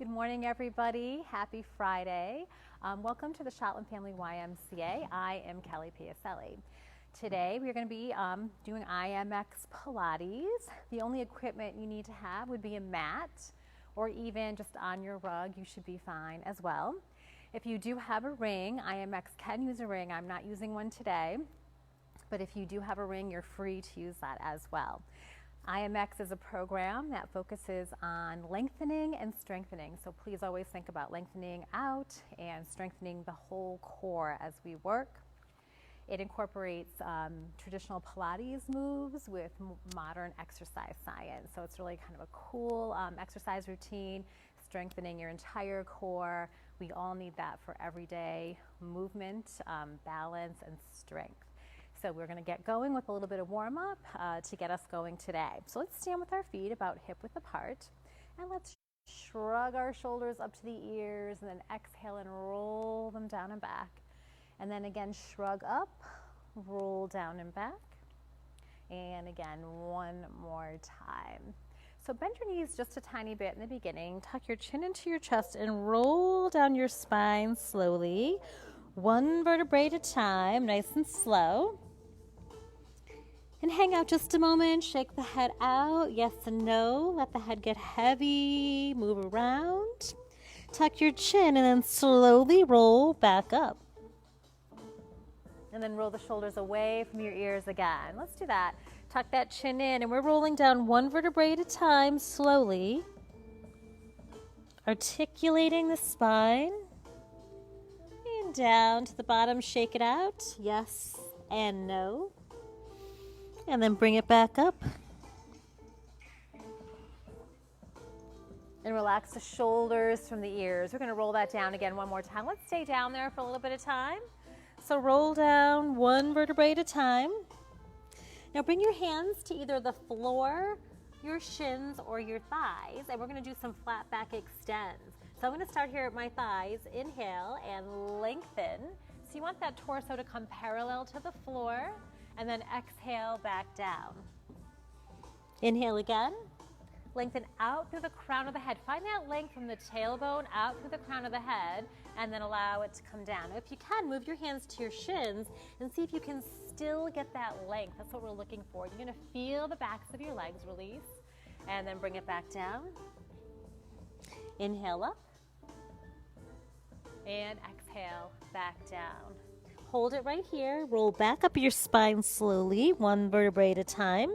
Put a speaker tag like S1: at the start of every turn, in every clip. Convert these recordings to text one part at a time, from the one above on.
S1: Good morning, everybody. Happy Friday. Welcome to the Schottland Family YMCA. I am Kelly Piacelli. Today we're going to be doing YMCA Pilates. The only equipment you need to have would be a mat, or even just on your rug. You should be fine as well. If you do have a ring, YMCA can use a ring. I'm not using one today, but if you do have a ring, you're free to use that as well. YMCA is a program that focuses on lengthening and strengthening, so please always think about lengthening out and strengthening the whole core as we work. It incorporates traditional Pilates moves with modern exercise science, so it's really kind of a cool exercise routine, strengthening your entire core. We all need that for everyday movement, balance, and strength. So we're going to get going with a little bit of warm-up to get us going today. So let's stand with our feet about hip-width apart, and let's shrug our shoulders up to the ears, and then exhale and roll them down and back. And then again, shrug up, roll down and back. And again, one more time. So bend your knees just a tiny bit in the beginning. Tuck your chin into your chest and roll down your spine slowly. One vertebrae at a time, nice and slow. And hang out just a moment, shake the head out, yes and no, let the head get heavy, move around. Tuck your chin and then slowly roll back up. And then roll the shoulders away from your ears again. Let's do that. Tuck that chin in, and we're rolling down one vertebrae at a time, slowly. Articulating the spine. And down to the bottom, shake it out, yes and no. And then bring it back up. And relax the shoulders from the ears. We're going to roll that down again one more time. Let's stay down there for a little bit of time. So roll down one vertebrae at a time. Now bring your hands to either the floor, your shins, or your thighs. And we're going to do some flat back extends. So I'm going to start here at my thighs. Inhale and lengthen. So you want that torso to come parallel to the floor. And then exhale back down. Inhale again. Lengthen out through the crown of the head. Find that length from the tailbone out through the crown of the head, and then allow it to come down. If you can, move your hands to your shins and see if you can still get that length. That's what we're looking for. You're going to feel the backs of your legs release, and then bring it back down. Inhale up, and exhale back down. Hold it right here. Roll back up your spine slowly, one vertebrae at a time.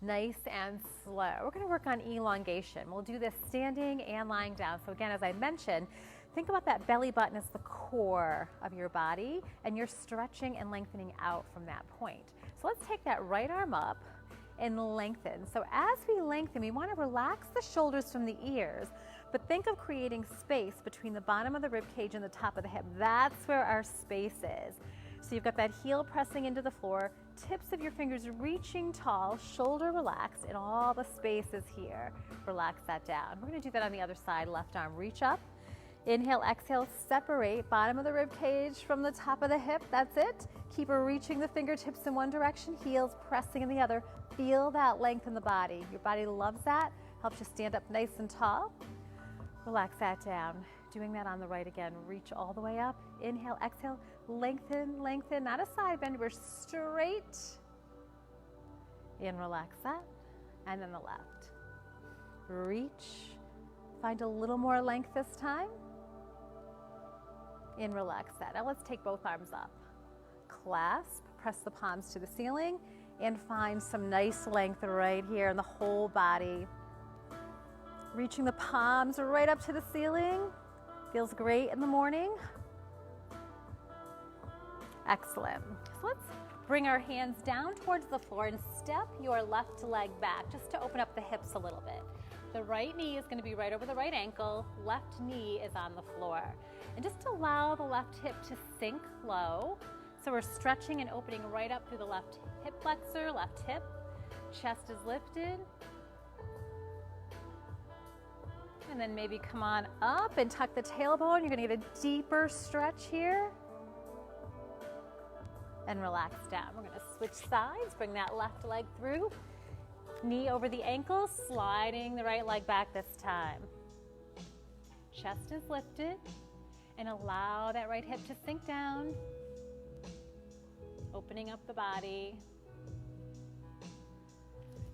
S1: Nice and slow. We're going to work on elongation. We'll do this standing and lying down. So again, as I mentioned, think about that belly button as the core of your body, and you're stretching and lengthening out from that point. So let's take that right arm up and lengthen. So as we lengthen, we want to relax the shoulders from the ears, but think of creating space between the bottom of the rib cage and the top of the hip. That's where our space is. So you've got that heel pressing into the floor, tips of your fingers reaching tall, shoulder relaxed, and all the space is here. Relax that down. We're going to do that on the other side. Left arm reach up. Inhale, exhale, separate bottom of the rib cage from the top of the hip. That's it. Keep reaching the fingertips in one direction, heels pressing in the other. Feel that length in the body. Your body loves that. Helps you stand up nice and tall. Relax that down. Doing that on the right again. Reach all the way up. Inhale, exhale, lengthen, lengthen. Not a side bend, we're straight. And relax that. And then the left. Reach. Find a little more length this time. And relax that. Now let's take both arms up. Clasp, press the palms to the ceiling, and find some nice length right here in the whole body. Reaching the palms right up to the ceiling. Feels great in the morning. Excellent. So let's bring our hands down towards the floor and step your left leg back just to open up the hips a little bit. The right knee is going to be right over the right ankle. Left knee is on the floor. And just allow the left hip to sink low. So we're stretching and opening right up through the left hip flexor, left hip. Chest is lifted. And then maybe come on up and tuck the tailbone. You're going to get a deeper stretch here. And relax down. We're going to switch sides. Bring that left leg through. Knee over the ankle, sliding the right leg back this time. Chest is lifted, and allow that right hip to sink down, opening up the body.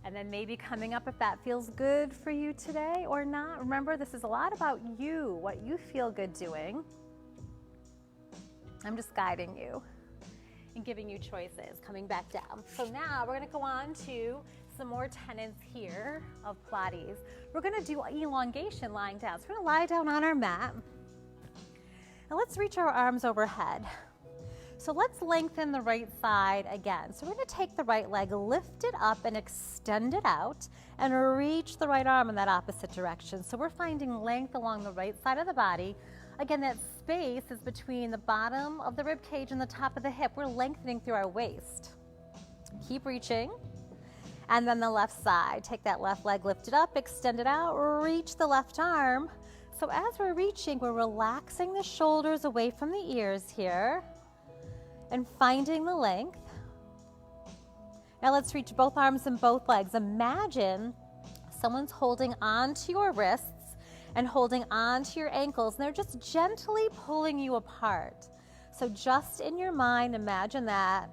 S1: And then maybe coming up if that feels good for you today or not. Remember, this is a lot about you, what you feel good doing. I'm just guiding you and giving you choices, coming back down. So now we're gonna go on to some more tenets here of Pilates. We're gonna do elongation lying down. So we're gonna lie down on our mat. And let's reach our arms overhead. So let's lengthen the right side again. So we're gonna take the right leg, lift it up and extend it out and reach the right arm in that opposite direction. So we're finding length along the right side of the body. Again, that space is between the bottom of the rib cage and the top of the hip. We're lengthening through our waist. Keep reaching. And then the left side, take that left leg, lift it up, extend it out, reach the left arm. So as we're reaching, we're relaxing the shoulders away from the ears here and finding the length. Now let's reach both arms and both legs. Imagine someone's holding onto your wrists and holding onto your ankles, and they're just gently pulling you apart. So just in your mind, imagine that.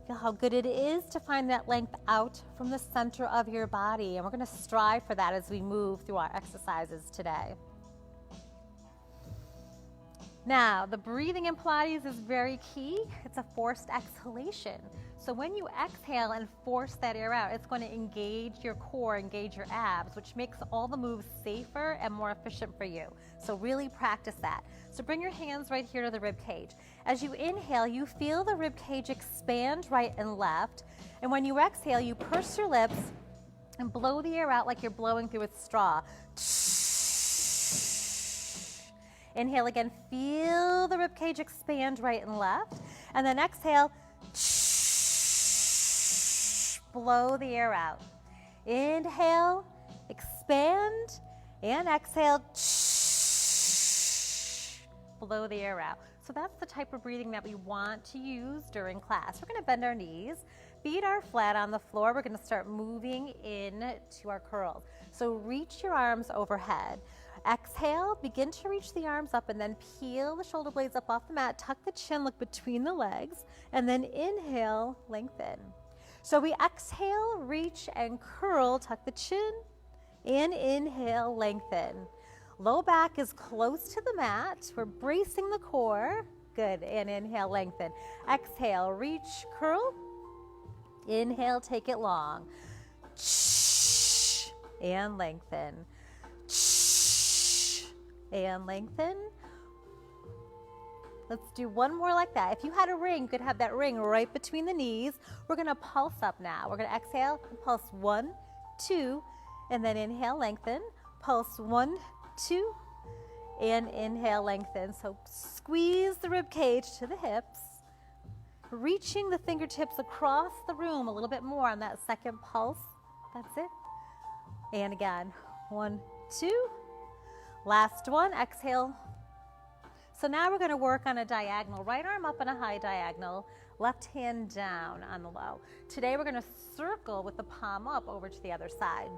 S1: Feel how good it is to find that length out from the center of your body. And we're gonna strive for that as we move through our exercises today. Now, the breathing in Pilates is very key. It's a forced exhalation. So when you exhale and force that air out, it's going to engage your core, engage your abs, which makes all the moves safer and more efficient for you. So really practice that. So bring your hands right here to the rib cage. As you inhale, you feel the rib cage expand right and left. And when you exhale, you purse your lips and blow the air out like you're blowing through a straw. Inhale again, feel the rib cage expand right and left. And then exhale, blow the air out. Inhale, expand, and exhale, blow the air out. So that's the type of breathing that we want to use during class. We're gonna bend our knees, feet are flat on the floor. We're gonna start moving into our curls. So reach your arms overhead. Exhale, begin to reach the arms up and then peel the shoulder blades up off the mat, tuck the chin, look between the legs, and then inhale, lengthen. So we exhale, reach and curl, tuck the chin, and inhale, lengthen. Low back is close to the mat. We're bracing the core. Good, and inhale, lengthen. Exhale, reach, curl. Inhale, take it long. And lengthen. And lengthen. Let's do one more like that. If you had a ring, you could have that ring right between the knees. We're gonna pulse up now. We're gonna exhale and pulse 1, 2, and then inhale, lengthen. Pulse 1, 2, and inhale, lengthen. So squeeze the rib cage to the hips, reaching the fingertips across the room a little bit more on that second pulse. That's it. And again, 1, 2. Last one, exhale. So now we're gonna work on a diagonal, right arm up on a high diagonal, left hand down on the low. Today we're gonna circle with the palm up over to the other side.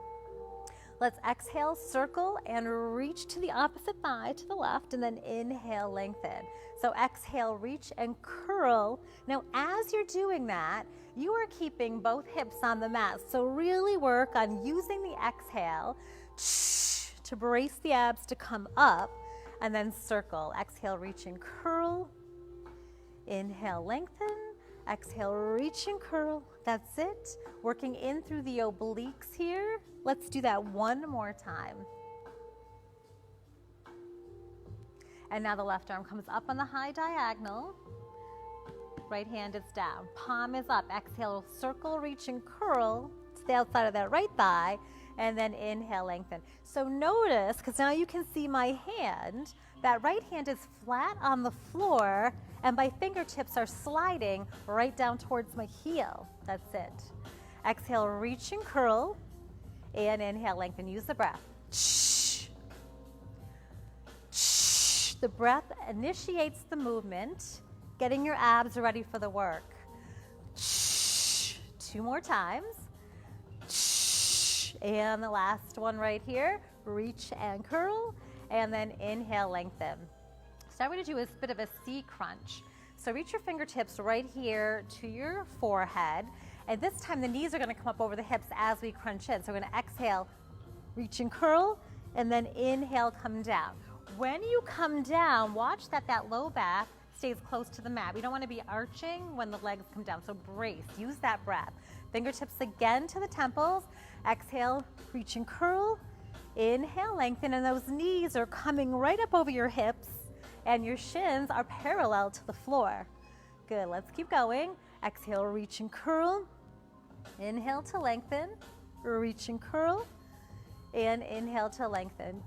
S1: Let's exhale, circle, and reach to the opposite thigh to the left, and then inhale, lengthen. So exhale, reach and curl. Now as you're doing that, you are keeping both hips on the mat. So really work on using the exhale to brace the abs to come up, and then circle. Exhale, reach and curl. Inhale, lengthen. Exhale, reach and curl. That's it. Working in through the obliques here. Let's do that one more time. And now the left arm comes up on the high diagonal. Right hand is down. Palm is up. Exhale, circle, reach and curl to the outside of that right thigh. And then inhale, lengthen. So notice, because now you can see my hand, that right hand is flat on the floor and my fingertips are sliding right down towards my heel. That's it. Exhale, reach and curl, and inhale, lengthen. Use the breath. The breath initiates the movement, getting your abs ready for the work. 2 more times. And the last one right here, reach and curl, and then inhale, lengthen. So I'm going to do a bit of a C crunch. So reach your fingertips right here to your forehead, and this time the knees are going to come up over the hips as we crunch in. So we're going to exhale, reach and curl, and then inhale, come down. When you come down, watch that low back stays close to the mat. We don't want to be arching when the legs come down, so brace, use that breath. Fingertips again to the temples, exhale, reach and curl, inhale, lengthen, and those knees are coming right up over your hips, and your shins are parallel to the floor. Good, let's keep going. Exhale, reach and curl, inhale to lengthen, reach and curl, and inhale to lengthen.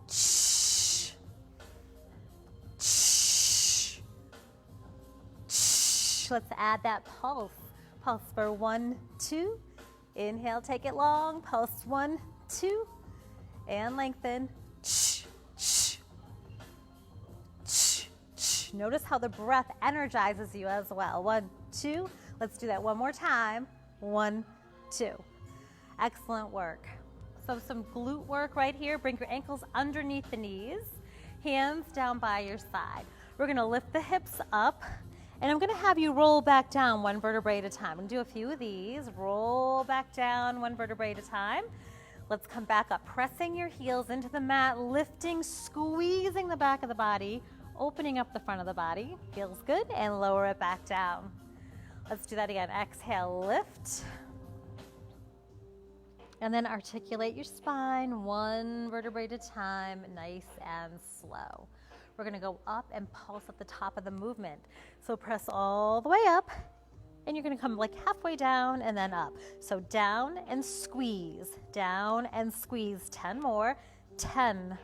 S1: Let's add that pulse. Pulse for 1, 2. Inhale, take it long. Pulse 1, 2. And lengthen. Notice how the breath energizes you as well. 1, 2. Let's do that one more time. 1, 2. Excellent work. So some glute work right here. Bring your ankles underneath the knees. Hands down by your side. We're going to lift the hips up. And I'm going to have you roll back down one vertebrae at a time. I'm going to do a few of these. Roll back down one vertebrae at a time. Let's come back up, pressing your heels into the mat, lifting, squeezing the back of the body, opening up the front of the body. Feels good. And lower it back down. Let's do that again. Exhale, lift. And then articulate your spine one vertebrae at a time, nice and slow. We're going to go up and pulse at the top of the movement. So press all the way up, and you're going to come like halfway down and then up. So down and squeeze, down and squeeze. 10 more. 10,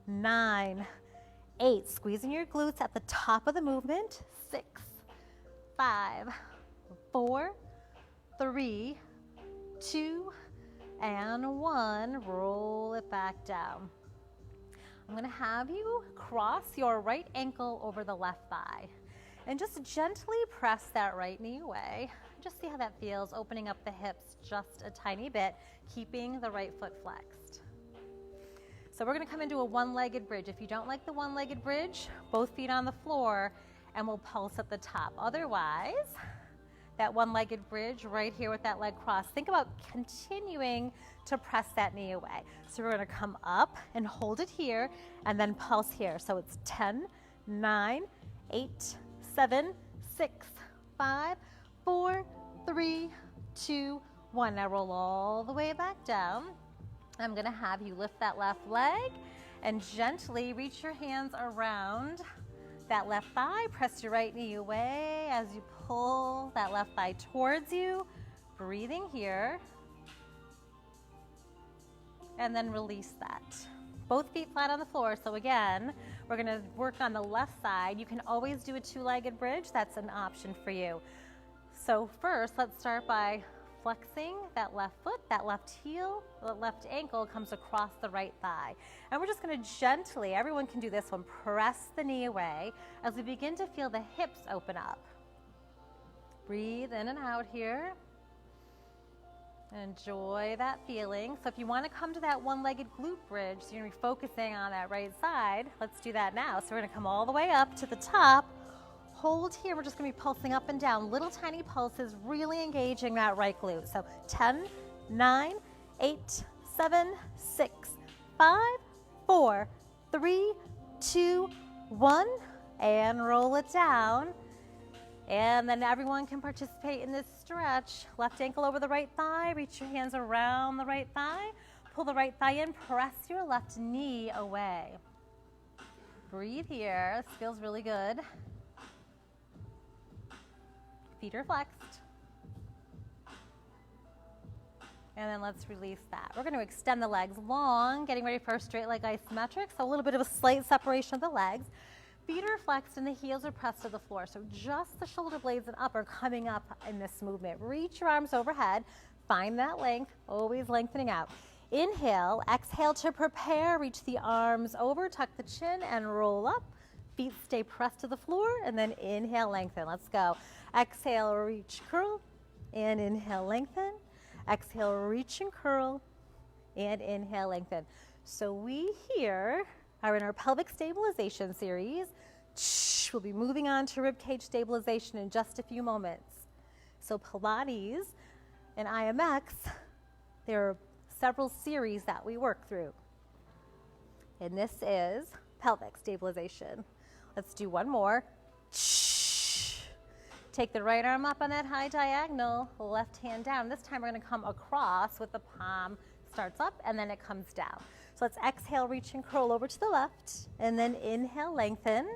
S1: 9, 8. Squeezing your glutes at the top of the movement. 6, 5, 4, 3, 2, and 1. Roll it back down. I'm going to have you cross your right ankle over the left thigh and just gently press that right knee away. Just see how that feels, opening up the hips just a tiny bit, keeping the right foot flexed. So we're going to come into a one-legged bridge. If you don't like the one-legged bridge, both feet on the floor, and we'll pulse at the top. Otherwise, that one-legged bridge right here with that leg crossed. Think about continuing to press that knee away. So we're going to come up and hold it here and then pulse here. So it's 10, 9, 8, 7, 6, 5, 4, 3, 2, 1. Now roll all the way back down. I'm going to have you lift that left leg and gently reach your hands around that left thigh. Press your right knee away as you pull that left thigh towards you. Breathing here. And then release that. Both feet flat on the floor. So again, we're going to work on the left side. You can always do a two-legged bridge. That's an option for you. So first, let's start by flexing that left foot, that left heel, the left ankle comes across the right thigh. And we're just going to gently, everyone can do this one, press the knee away as we begin to feel the hips open up. Breathe in and out here. Enjoy that feeling. So if you want to come to that one-legged glute bridge, so you're going to be focusing on that right side, let's do that now. So we're going to come all the way up to the top. Hold here. We're just going to be pulsing up and down. Little tiny pulses, really engaging that right glute. So 10, 9, 8, 7, 6, 5, 4, 3, 2, 1. And roll it down. And then everyone can participate in this stretch. Left ankle over the right thigh. Reach your hands around the right thigh. Pull the right thigh in. Press your left knee away. Breathe here. This feels really good. Feet are flexed. And then let's release that. We're going to extend the legs long, getting ready for a straight leg isometric. So a little bit of a slight separation of the legs. Feet are flexed and the heels are pressed to the floor. So just the shoulder blades and up are coming up in this movement. Reach your arms overhead. Find that length, always lengthening out. Inhale, exhale to prepare. Reach the arms over, tuck the chin and roll up. Feet stay pressed to the floor and then inhale, lengthen. Let's go. Exhale, reach, curl, and inhale, lengthen. Exhale, reach and curl, and inhale, lengthen. So we here are in our pelvic stabilization series. We'll be moving on to ribcage stabilization in just a few moments. So Pilates and IMX, there are several series that we work through. And this is pelvic stabilization. Let's do one more. Take the right arm up on that high diagonal, left hand down. This time we're going to come across with the palm starts up and then it comes down. So let's exhale, reach and curl over to the left, and then inhale, lengthen.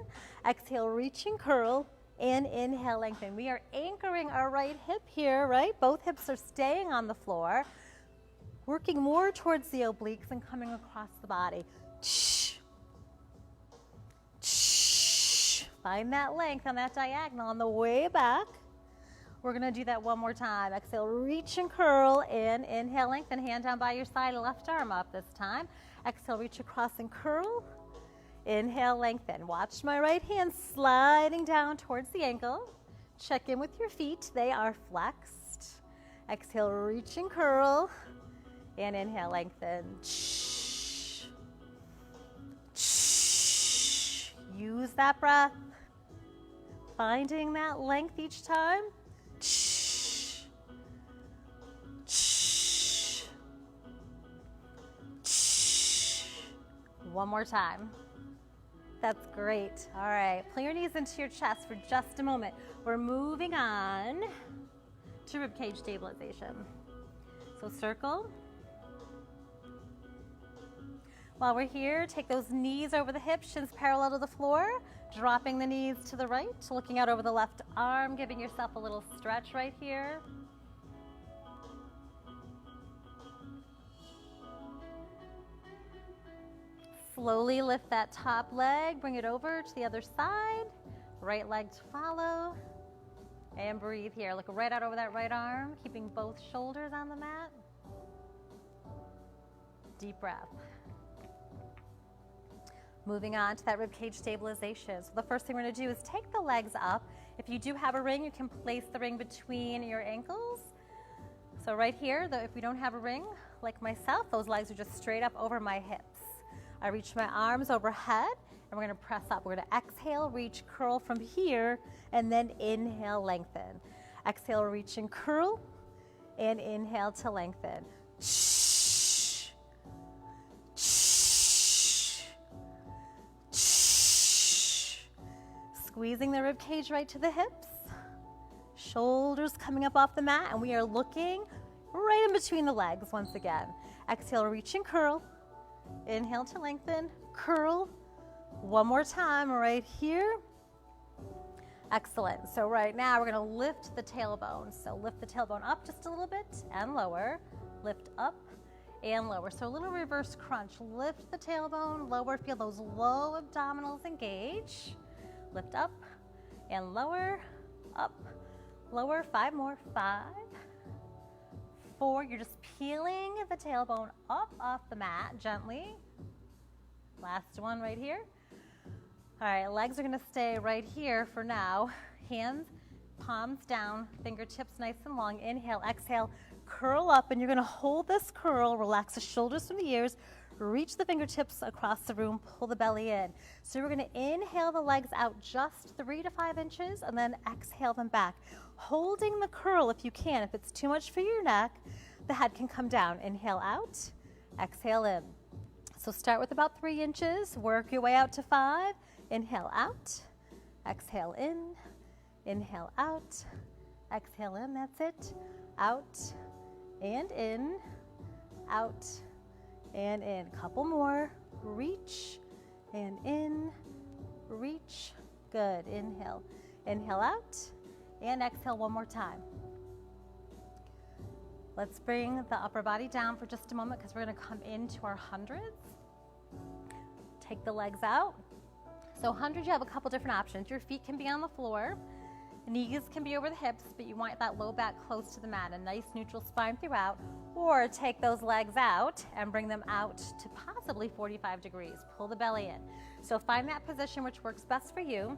S1: Exhale, reach and curl, and inhale, lengthen. We are anchoring our right hip here, right? Both hips are staying on the floor, working more towards the obliques and coming across the body. Find that length on that diagonal on the way back. We're going to do that one more time. Exhale, reach and curl, and inhale, lengthen. Hand down by your side, left arm up this time. Exhale, reach across and curl. Inhale, lengthen. Watch my right hand sliding down towards the ankle. Check in with your feet. They are flexed. Exhale, reach and curl, and inhale, lengthen. Use that breath. Finding that length each time. One more time. That's great. All right, pull your knees into your chest for just a moment. We're moving on to ribcage stabilization. So circle. While we're here, take those knees over the hips, shins parallel to the floor, dropping the knees to the right, looking out over the left arm, giving yourself a little stretch right here. Slowly lift that top leg, bring it over to the other side, right leg to follow, and breathe here. Look right out over that right arm, keeping both shoulders on the mat. Deep breath. Moving on to that ribcage stabilization. So the first thing we're going to do is take the legs up. If you do have a ring, you can place the ring between your ankles. So right here, if we don't have a ring, like myself, those legs are just straight up over my hips. I reach my arms overhead, and we're going to press up. We're going to exhale, reach, curl from here, and then inhale, lengthen. Exhale, reach and curl, and inhale to lengthen. Squeezing the rib cage right to the hips, shoulders coming up off the mat, and we are looking right in between the legs once again. Exhale, reach and curl. Inhale to lengthen, curl. One more time right here. Excellent. So right now we're going to lift the tailbone. So lift the tailbone up just a little bit and lower. Lift up and lower. So a little reverse crunch. Lift the tailbone, lower. Feel those low abdominals engage. Lift up and lower, up, lower. 5 more. 5, 4. You're just peeling the tailbone up off the mat gently. Last one right here. All right, legs are going to stay right here for now. Hands, palms down, fingertips nice and long. Inhale, exhale, curl up, and you're going to hold this curl. Relax the shoulders from the ears. Reach the fingertips across the room, pull the belly in. So we're going to inhale the legs out just 3 to 5 inches and then exhale them back. Holding the curl if you can. If it's too much for your neck, the head can come down. Inhale out, exhale in. So start with about 3 inches, work your way out to 5. Inhale out, exhale in, inhale out, exhale in, that's it. Out and in, out and in. Couple more. Reach and in, reach. Good. Inhale. Inhale out and exhale one more time. Let's bring the upper body down for just a moment because we're going to come into our hundreds. Take the legs out. So 100, you have a couple different options. Your feet can be on the floor. Knees can be over the hips, but you want that low back close to the mat, a nice neutral spine throughout. Or take those legs out and bring them out to possibly 45 degrees. Pull the belly in. So find that position which works best for you.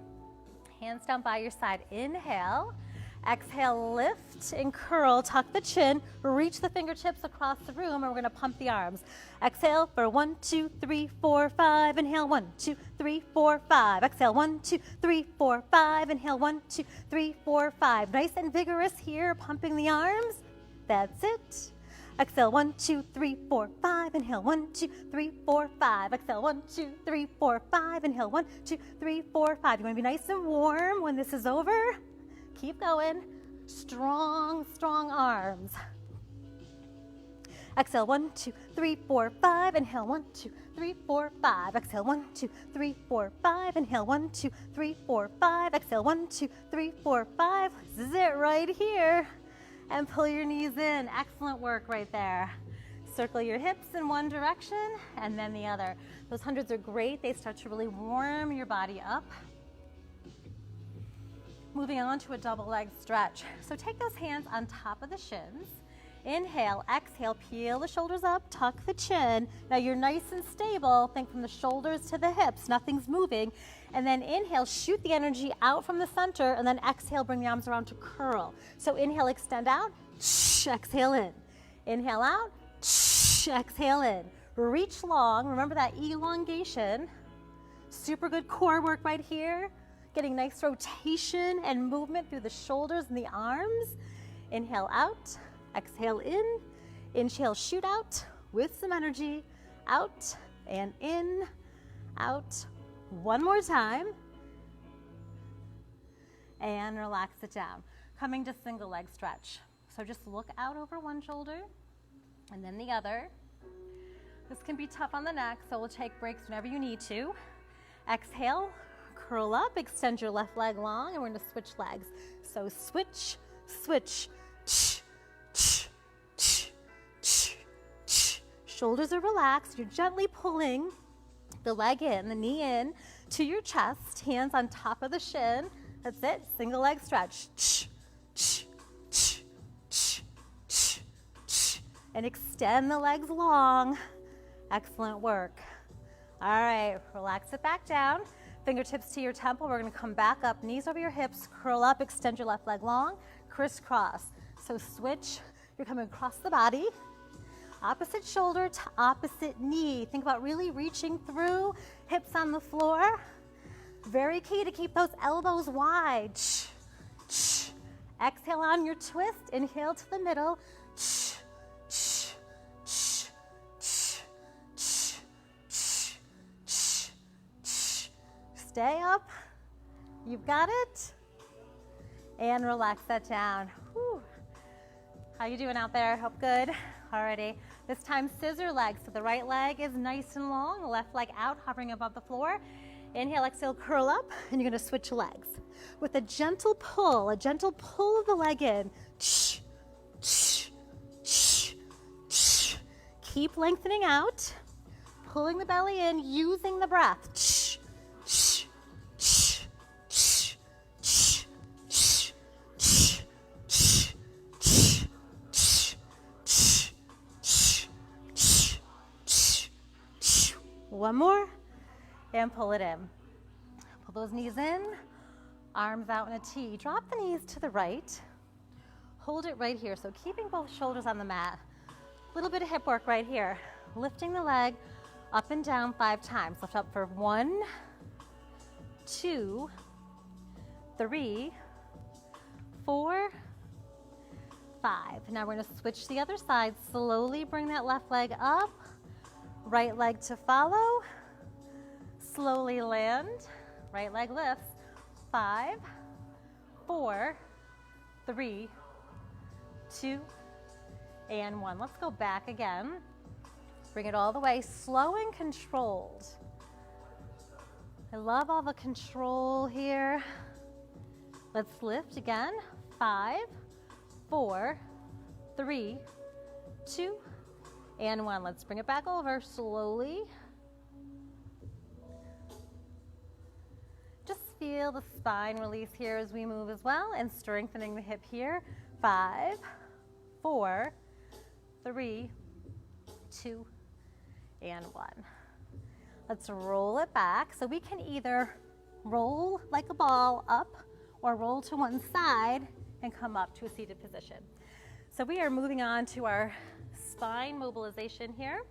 S1: Hands down by your side. Inhale. Exhale, lift and curl, tuck the chin, reach the fingertips across the room, and we're gonna pump the arms. Exhale for 1, 2, 3, 4, 5. Inhale, 1, 2, 3, 4, 5. Exhale, 1, 2, 3, 4, 5. Inhale, 1, 2, 3, 4, 5. Nice and vigorous here, pumping the arms. That's it. Exhale, 1, 2, 3, 4, 5. Inhale, 1, 2, 3, 4, 5. Exhale, 1, 2, 3, 4, 5. Inhale, 1, 2, 3, 4, 5. You want to be nice and warm when this is over. Keep going. Strong, strong arms. Exhale, 1, 2, 3, 4, 5. Inhale, 1, 2, 3, 4, 5. Exhale, 1, 2, 3, 4, 5. Inhale, 1, 2, 3, 4, 5. Exhale, 1, 2, 3, 4, 5. This is it right here. And pull your knees in. Excellent work right there. Circle your hips in one direction and then the other. Those hundreds are great. They start to really warm your body up. Moving on to a double leg stretch. So take those hands on top of the shins. Inhale, exhale, peel the shoulders up, tuck the chin. Now you're nice and stable. Think from the shoulders to the hips, nothing's moving. And then inhale, shoot the energy out from the center, and then exhale, bring the arms around to curl. So inhale, extend out, exhale in. Inhale out, exhale in. Reach long, remember that elongation. Super good core work right here. Getting nice rotation and movement through the shoulders and the arms. Inhale out. Exhale in, inhale, shoot out with some energy, out and in, out. One more time, and relax it down. Coming to single leg stretch. So just look out over one shoulder and then the other. This can be tough on the neck, so we'll take breaks whenever you need to. Exhale, curl up, extend your left leg long, and we're gonna switch legs. So switch, switch, shoulders are relaxed. You're gently pulling the leg in, the knee in to your chest, hands on top of the shin. That's it, single leg stretch. And extend the legs long. Excellent work. All right, relax it back down. Fingertips to your temple. We're gonna come back up, knees over your hips, curl up, extend your left leg long, crisscross. So switch, you're coming across the body. Opposite shoulder to opposite knee. Think about really reaching through, hips on the floor. Very key to keep those elbows wide. Exhale on your twist, inhale to the middle. Stay up, you've got it. And relax that down. Whew. How you doing out there? Hope good. Alrighty, this time scissor legs. So the right leg is nice and long, the left leg out, hovering above the floor. Inhale, exhale, curl up, and you're gonna switch legs. With a gentle pull of the leg in. Keep lengthening out, pulling the belly in, using the breath. One more, and pull it in. Pull those knees in, arms out in a T. Drop the knees to the right. Hold it right here. So keeping both shoulders on the mat. A little bit of hip work right here. Lifting the leg up and down 5 times. Lift up for 1, 2, 3, 4, 5. Now we're gonna switch the other side. Slowly bring that left leg up. Right leg to follow. Slowly land. Right leg lifts. 5, 4, 3, 2, and 1. Let's go back again. Bring it all the way, slow and controlled. I love all the control here. Let's lift again. 5, 4, 3, 2, and 1. Let's bring it back over slowly. Just feel the spine release here as we move as well, and strengthening the hip here. 5, 4, 3, 2, and 1. Let's roll it back. So we can either roll like a ball up or roll to one side and come up to a seated position. So we are moving on to our spine mobilization here.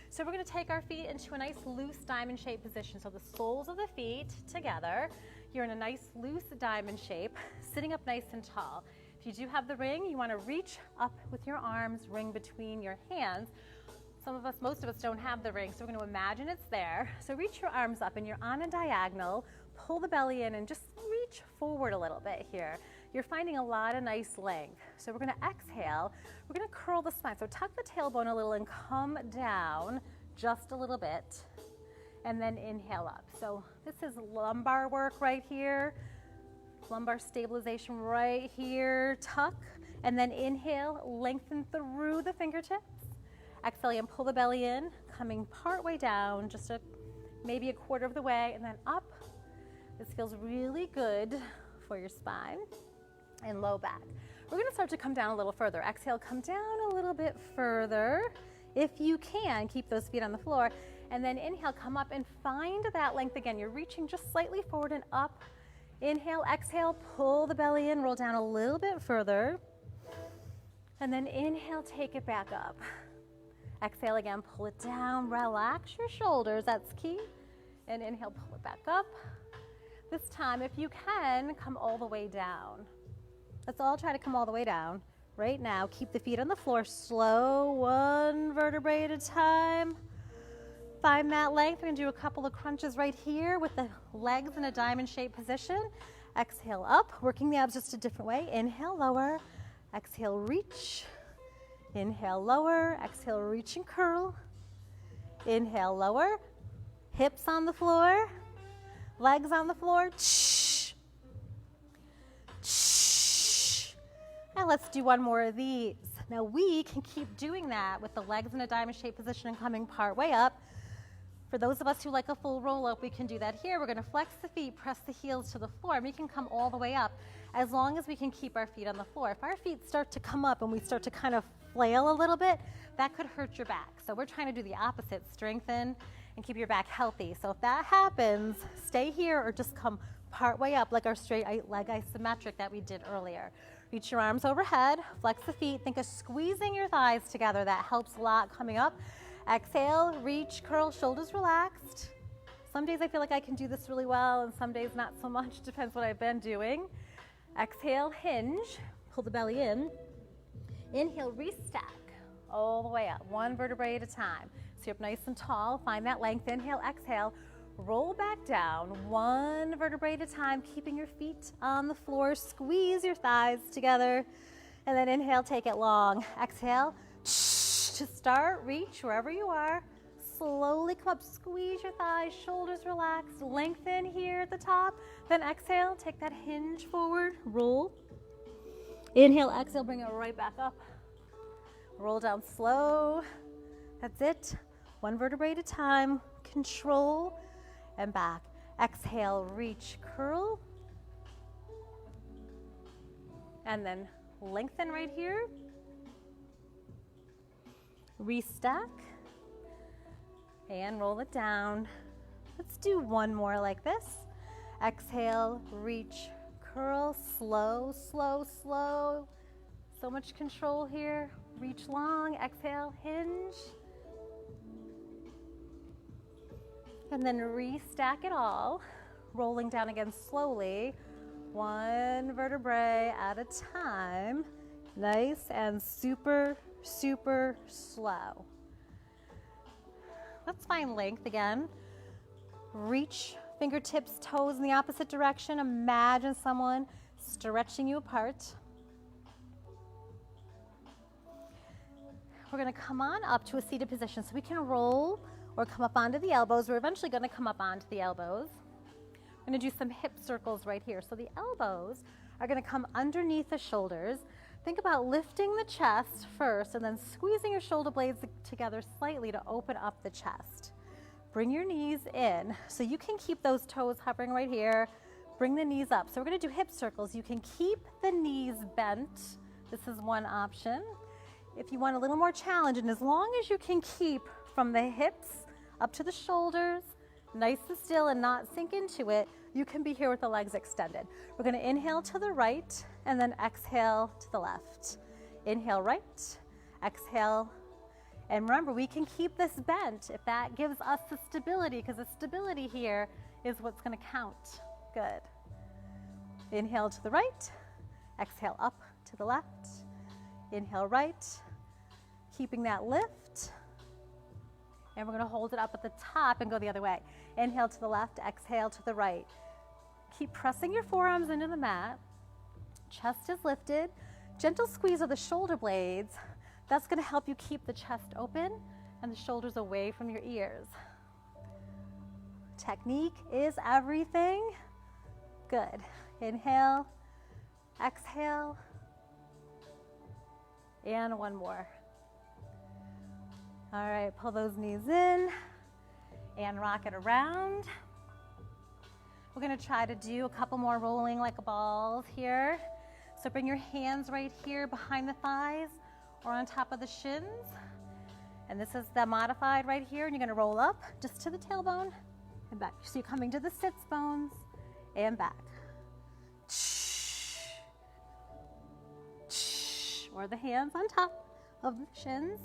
S1: So we're going to take our feet into a nice loose diamond shape position. So the soles of the feet together. You're in a nice loose diamond shape, sitting up nice and tall. If you do have the ring, you want to reach up with your arms, ring between your hands. Most of us don't have the ring, so we're going to imagine it's there. So reach your arms up and you're on a diagonal. Pull the belly in and just reach forward a little bit here. You're finding a lot of nice length. So we're going to exhale. We're going to curl the spine. So tuck the tailbone a little and come down just a little bit. And then inhale up. So this is lumbar work right here. Lumbar stabilization right here. Tuck. And then inhale, lengthen through the fingertips. Exhale and pull the belly in, coming part way down, just maybe a quarter of the way, and then up. This feels really good for your spine and low back. We're going to start to come down a little further. Exhale, come down a little bit further. If you can, keep those feet on the floor. And then inhale, come up and find that length again. You're reaching just slightly forward and up. Inhale, exhale, pull the belly in, roll down a little bit further. And then inhale, take it back up. Exhale again, pull it down, relax your shoulders, that's key. And inhale, pull it back up. This time, if you can, come all the way down. Let's all try to come all the way down. Right now, keep the feet on the floor, slow, one vertebrae at a time. Find that length. We're gonna do a couple of crunches right here with the legs in a diamond shaped position. Exhale up, working the abs just a different way. Inhale, lower, exhale, reach. Inhale, lower, exhale, reach and curl. Inhale, lower, hips on the floor, legs on the floor. And let's do one more of these. Now we can keep doing that with the legs in a diamond shaped position and coming part way up. For those of us who like a full roll up, we can do that here. We're going to flex the feet, press the heels to the floor, and we can come all the way up as long as we can keep our feet on the floor. If our feet start to come up and we start to kind of flail a little bit, that could hurt your back. So we're trying to do the opposite, strengthen and keep your back healthy. So if that happens, stay here or just come part way up like our straight leg isometric that we did earlier. Reach your arms overhead, flex the feet, think of squeezing your thighs together. That helps a lot coming up. Exhale, reach, curl, shoulders relaxed. Some days I feel like I can do this really well and some days not so much, depends what I've been doing. Exhale, hinge, pull the belly in. Inhale, restack all the way up, one vertebrae at a time. So you're up nice and tall, find that length. Inhale, exhale, roll back down, one vertebrae at a time, keeping your feet on the floor. Squeeze your thighs together. And then inhale, take it long. Exhale, to start, reach wherever you are. Slowly come up, squeeze your thighs, shoulders relaxed, lengthen here at the top. Then exhale, take that hinge forward, roll. Inhale, exhale, bring it right back up. Roll down slow. That's it. One vertebrae at a time. Control and back. Exhale, reach, curl. And then lengthen right here. Restack. And roll it down. Let's do one more like this. Exhale, reach, curl, slow, slow, slow. So much control here. Reach long, exhale, hinge. And then restack it all, rolling down again slowly, one vertebrae at a time. Nice and super, super slow. Let's find length again. Reach fingertips, toes in the opposite direction. Imagine someone stretching you apart. We're going to come on up to a seated position so we can roll or come up onto the elbows. We're eventually going to come up onto the elbows. I'm going to do some hip circles right here. So the elbows are going to come underneath the shoulders. Think about lifting the chest first and then squeezing your shoulder blades together slightly to open up the chest. Bring your knees in so you can keep those toes hovering right here. Bring the knees up. So we're going to do hip circles. You can keep the knees bent. This is one option. If you want a little more challenge, and as long as you can keep from the hips up to the shoulders, nice and still and not sink into it, you can be here with the legs extended. We're going to inhale to the right and then exhale to the left. Inhale right, exhale. And remember, we can keep this bent if that gives us the stability, because the stability here is what's going to count. Good. Inhale to the right, exhale up to the left. Inhale right, keeping that lift. And we're going to hold it up at the top and go the other way. Inhale to the left, exhale to the right. Keep pressing your forearms into the mat. Chest is lifted. Gentle squeeze of the shoulder blades. That's going to help you keep the chest open and the shoulders away from your ears. Technique is everything. Good. Inhale, exhale, and one more. All right, pull those knees in and rock it around. We're going to try to do a couple more rolling like balls here. So bring your hands right here behind the thighs or on top of the shins. And this is the modified right here. And you're going to roll up just to the tailbone and back. So you're coming to the sits bones and back. Or the hands on top of the shins.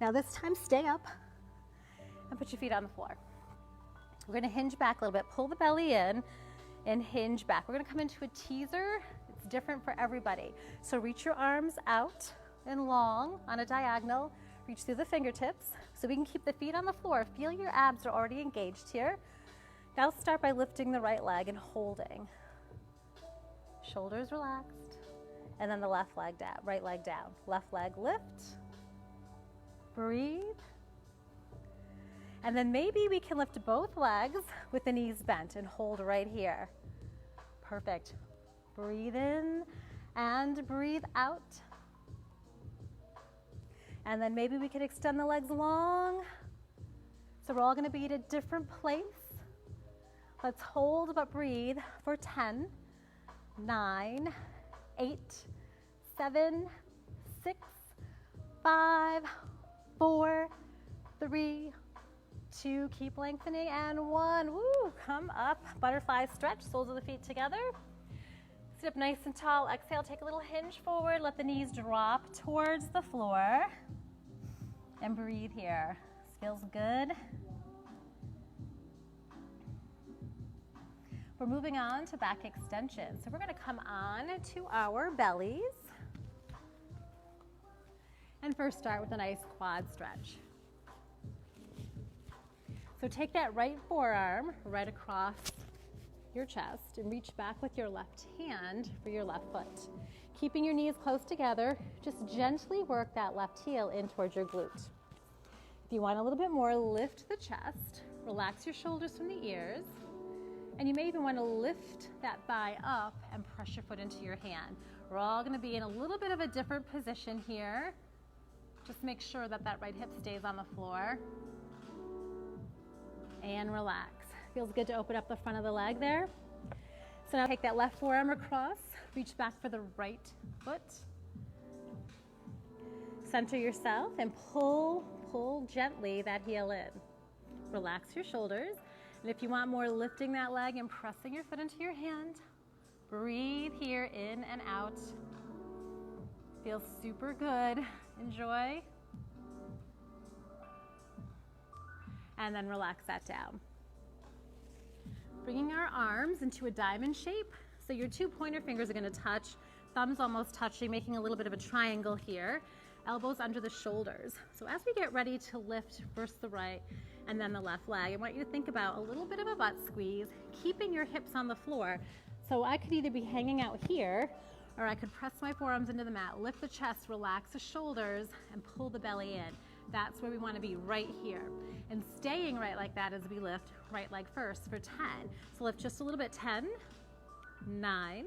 S1: Now this time stay up and put your feet on the floor. We're going to hinge back a little bit, pull the belly in and hinge back. We're going to come into a teaser. It's different for everybody. So reach your arms out and long on a diagonal. Reach through the fingertips so we can keep the feet on the floor. Feel your abs are already engaged here. Now start by lifting the right leg and holding. Shoulders relaxed. And then the left leg down, right leg down. Left leg lift. Breathe. And then maybe we can lift both legs with the knees bent and hold right here. Perfect. Breathe in and breathe out. And then maybe we can extend the legs long. So we're all going to be at a different place. Let's hold but breathe for 10, 9, 8, 7, 6, 5, 4, 3, 2, keep lengthening, and 1. Woo, come up, butterfly stretch, soles of the feet together. Sit up nice and tall, exhale, take a little hinge forward, let the knees drop towards the floor, and breathe here. This feels good. We're moving on to back extension. So we're going to come on to our bellies. And first start with a nice quad stretch. So take that right forearm right across your chest and reach back with your left hand for your left foot. Keeping your knees close together, just gently work that left heel in towards your glute. If you want a little bit more, lift the chest, relax your shoulders from the ears. And you may even want to lift that thigh up and press your foot into your hand. We're all going to be in a little bit of a different position here. Just make sure that that right hip stays on the floor. And relax. Feels good to open up the front of the leg there. So now take that left forearm across, reach back for the right foot. Center yourself and pull gently that heel in. Relax your shoulders. And if you want more, lifting that leg and pressing your foot into your hand. Breathe here, in and out. Feels super good. Enjoy. And then relax that down. Bringing our arms into a diamond shape. So your two pointer fingers are going to touch, thumbs almost touching, making a little bit of a triangle here. Elbows under the shoulders. So as we get ready to lift first the right and then the left leg, I want you to think about a little bit of a butt squeeze, keeping your hips on the floor. So I could either be hanging out here, or I could press my forearms into the mat, lift the chest, relax the shoulders, and pull the belly in. That's where we want to be, right here. And staying right like that as we lift, right leg first for 10. So lift just a little bit, 10, 9,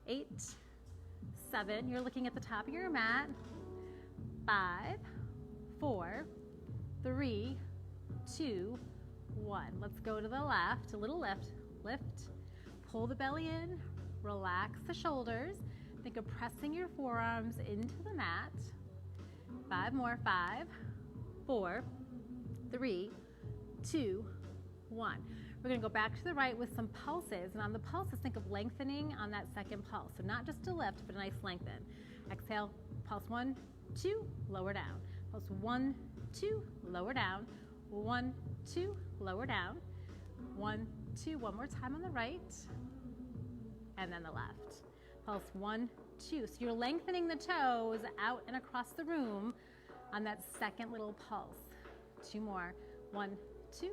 S1: 8, 7. You're looking at the top of your mat. 5, 4, 3, 2, 1. Let's go to the left, a little lift, pull the belly in, relax the shoulders. Think of pressing your forearms into the mat. 5 more, 5, 4, 3, 2, 1. We're going to go back to the right with some pulses, and on the pulses, think of lengthening on that second pulse. So not just a lift, but a nice lengthen. Exhale, pulse 1, 2, lower down. Pulse 1, 2, lower down. 1, 2, lower down. 1, 2, one more time on the right, and then the left. Pulse 1, 2. So you're lengthening the toes out and across the room on that second little pulse. 2 more. 1, 2.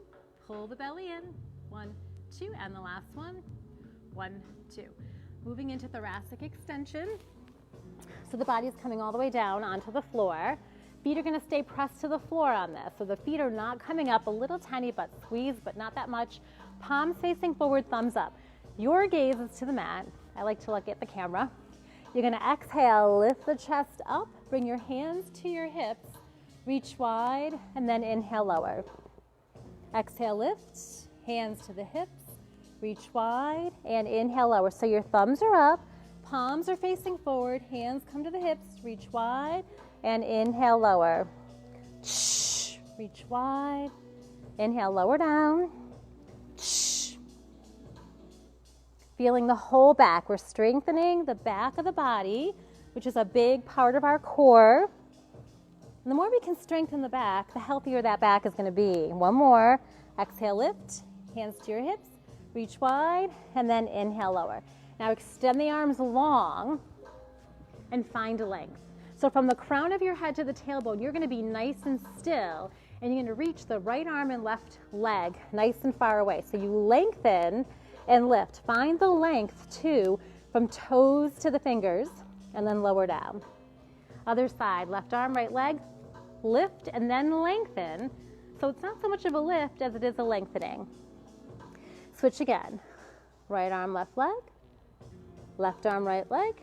S1: Pull the belly in. 1, 2. And the last one. 1, 2. Moving into thoracic extension. So the body is coming all the way down onto the floor. Feet are going to stay pressed to the floor on this. So the feet are not coming up, a little tiny butt squeeze, but not that much. Palms facing forward, thumbs up. Your gaze is to the mat. I like to look at the camera. You're going to exhale, lift the chest up, bring your hands to your hips, reach wide, and then inhale, lower. Exhale, lift, hands to the hips, reach wide, and inhale, lower. So your thumbs are up, palms are facing forward, hands come to the hips, reach wide, and inhale, lower. Reach wide, inhale, lower down. Feeling the whole back. We're strengthening the back of the body, which is a big part of our core. And the more we can strengthen the back, the healthier that back is going to be. One more. Exhale, lift, hands to your hips, reach wide, and then inhale, lower. Now extend the arms long and find a length. So from the crown of your head to the tailbone, you're going to be nice and still, and you're going to reach the right arm and left leg nice and far away. So you lengthen and lift. Find the length too from toes to the fingers, and then lower down. Other side, left arm, right leg, lift and then lengthen. So it's not so much of a lift as it is a lengthening. Switch again. Right arm, left leg, left arm, right leg.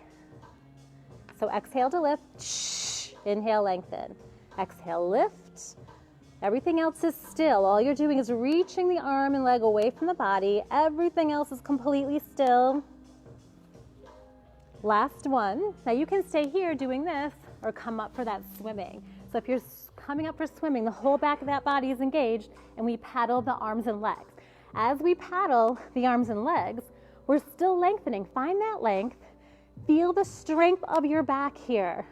S1: So exhale to lift, inhale, lengthen. Exhale, lift. Everything else is still. All you're doing is reaching the arm and leg away from the body. Everything else is completely still. Last one. Now you can stay here doing this or come up for that swimming. So if you're coming up for swimming, the whole back of that body is engaged, and we paddle the arms and legs. As we paddle the arms and legs, we're still lengthening. Find that length. Feel the strength of your back here.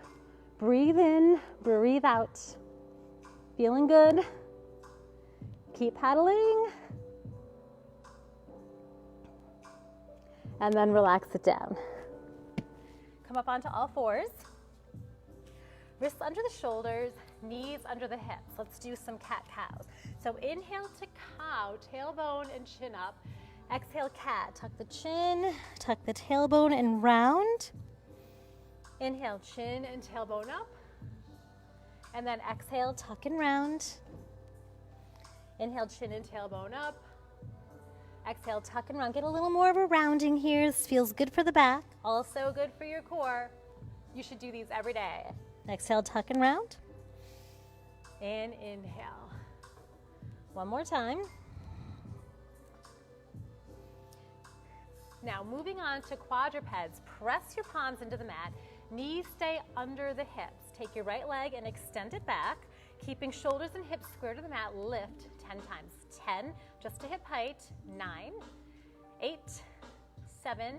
S1: Breathe in, breathe out. Feeling good? Keep paddling. And then relax it down. Come up onto all fours. Wrists under the shoulders, knees under the hips. Let's do some cat-cows. So inhale to cow, tailbone and chin up. Exhale, cat. Tuck the chin, tuck the tailbone and round. Inhale, chin and tailbone up. And then exhale, tuck and round. Inhale, chin and tailbone up. Exhale, tuck and round. Get a little more of a rounding here. This feels good for the back. Also good for your core. You should do these every day. Exhale, tuck and round. And inhale. One more time. Now moving on to quadrupeds. Press your palms into the mat. Knees stay under the hips. Take your right leg and extend it back. Keeping shoulders and hips square to the mat, lift 10 times. 10, just to hip height. 9, 8, 7,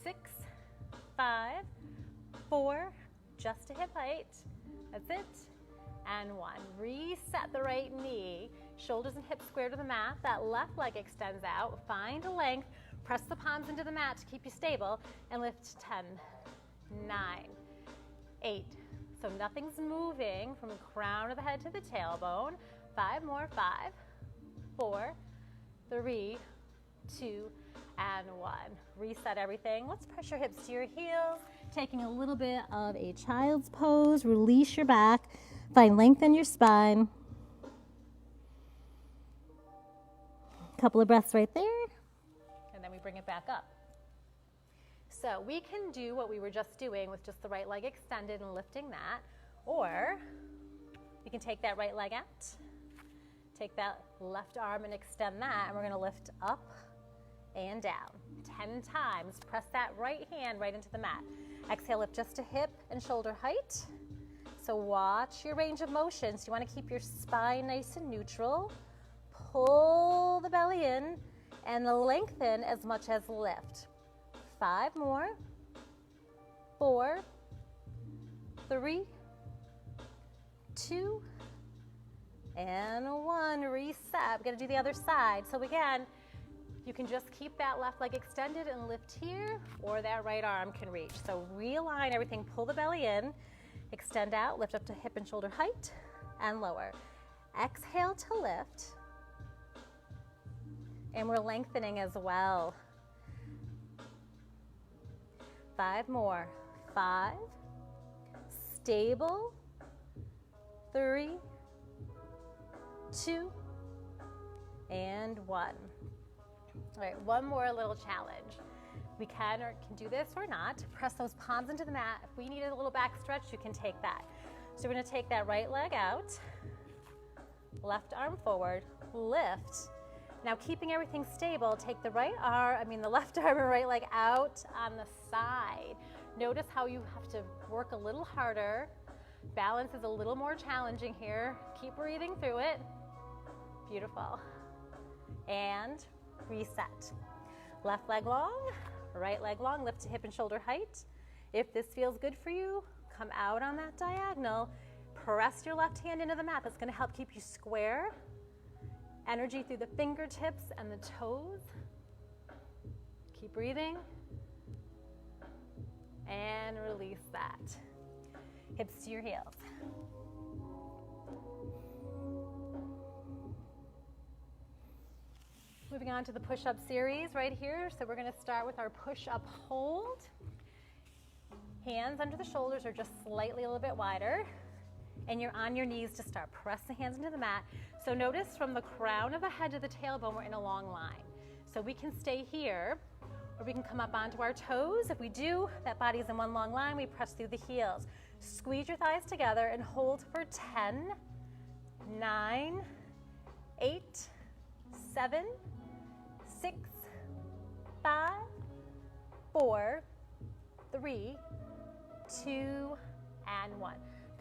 S1: 6, 5, 4, just to hip height. That's it. And 1. Reset the right knee. Shoulders and hips square to the mat. That left leg extends out. Find a length. Press the palms into the mat to keep you stable. And lift 10, 9, 8. So nothing's moving from the crown of the head to the tailbone. 5 more. 5, 4, 3, 2, and 1. Reset everything. Let's press your hips to your heels. Taking a little bit of a child's pose. Release your back. Find length in your spine. Couple of breaths right there. And then we bring it back up. So we can do what we were just doing with just the right leg extended and lifting that. Or you can take that right leg out. Take that left arm and extend that. And we're going to lift up and down 10 times. Press that right hand right into the mat. Exhale, lift just to hip and shoulder height. So watch your range of motion. So you want to keep your spine nice and neutral. pull the belly in and lengthen as much as lift. 5 more. 4, 3, 2, and 1. Reset. We're going to do the other side. So again, you can just keep that left leg extended and lift here, or that right arm can reach. So realign everything, pull the belly in, extend out, lift up to hip and shoulder height, and lower. Exhale to lift, and we're lengthening as well. 5 more. 5, stable, 3, 2, and 1. All right, one more little challenge. We can do this or not. Press those palms into the mat. If we needed a little back stretch, you can take that. So we're gonna take that right leg out, left arm forward, lift. Now keeping everything stable, take the left arm and right leg out on the side. Notice how you have to work a little harder. Balance is a little more challenging here. Keep breathing through it. Beautiful. And reset. Left leg long, right leg long, lift to hip and shoulder height. If this feels good for you, come out on that diagonal. Press your left hand into the mat. That's going to help keep you square. Energy through the fingertips and the toes. Keep breathing. And release that. Hips to your heels. Moving on to the push-up series right here. So we're going to start with our push-up hold. Hands under the shoulders are just slightly a little bit wider. And you're on your knees to start. Press the hands into the mat. So notice from the crown of the head to the tailbone, we're in a long line. So we can stay here, or we can come up onto our toes. If we do, that body's in one long line, we press through the heels. Squeeze your thighs together and hold for 10, 9, 8, 7, 6, 5, 4, 3, 2, and 1.